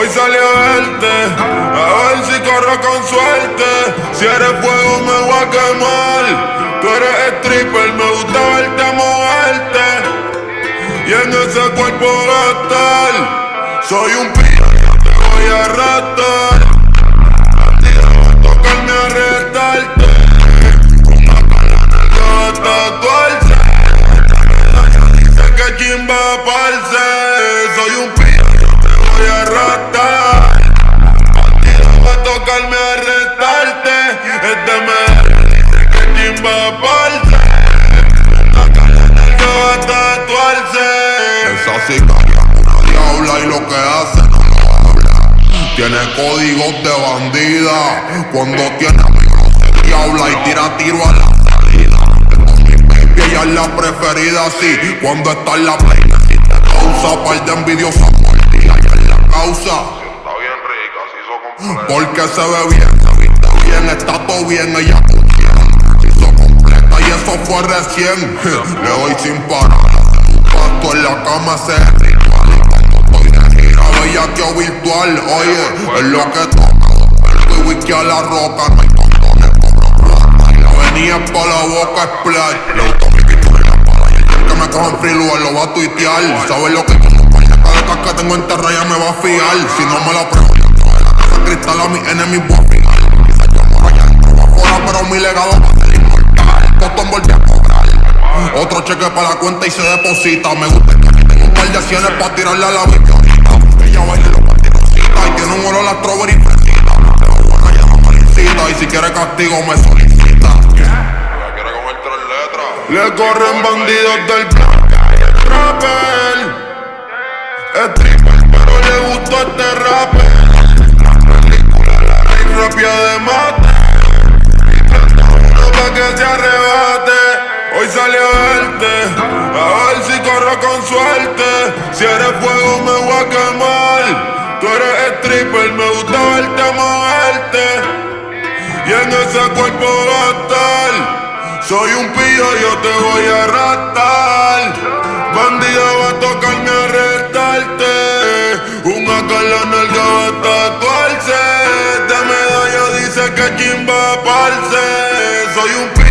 Hoy salí a verte, a ver si corro con suerte. Si eres fuego me voy a quemar. Tú eres stripper, me gusta verte moverte y en ese cuerpo gastar. Soy un pillo, yo te voy a arrastrar. A ti no va a tocarme arrestarte. Una cara en el dedo de tatuarse. Ella dice que chimba parce. Soy un pillo, yo te voy a arrastrar. A ti no va a tocarme arrestarte. Este me dice que chimba parce. Una cara en el dedo de tatuarse. Esa sicaria habla y lo que hace no lo habla. Tiene códigos de bandida. Cuando tiene amigos se diabla y tira tiro a la salida. Tengo mi baby, ella es la preferida, sí. Cuando está en la play necesita causa. Par de envidiosa mordida, ella es la causa. Está bien rica, se hizo completa. Porque se ve bien, se viste bien, está todo bien, ella se hizo completa y eso fue recién. Le doy sin parar, hace un pasto en la cama, se ritual. Y cuando estoy de gira, bellaqueo virtual. Oye, es lo que toca, el whisky a la roca. No hay condones, cobro plata. Y la venía pa' la boca, splash. Le gustó mi pintura y la pala. Y el que me coja en free lugar lo va a tuitear. ¿Sabes lo que como pañeta de cas que tengo enterrada ya me va a fiar? Si no me la pruebo yo entro de la casa cristal a mis enemigos voy a fijar. Quizás yo muero allá dentro o afuera, pero mi legado va a ser inmortal. Botón volví a cobrar otro cheque para la cuenta y se deposita. Me gusta que tengo un par de acciones pa' tirarle a la biblionita. Ella baila los patinocitas y tiene un olor a strawberry fresita. Pero buena ya no me incita y si quiere castigo me solicita. La quiere comer 3 letras. Le corren bandidos del plan. Rapper, stripper, pero le gustó este rapper. La película la rey rapia de mate. Y prenda uno pa' que se arrebate. Hoy salí a verte, a ver si corro con suerte. Si eres fuego me voy a quemar. Tú eres stripper, me gusta verte moverte y en ese cuerpo gastar. Soy un pillo, yo te voy a arrastrar. Bandida va a tocarme arrestarte. Una cala en el dedo de tatuarse. De medalla dice que chimba parce. Soy un pillo.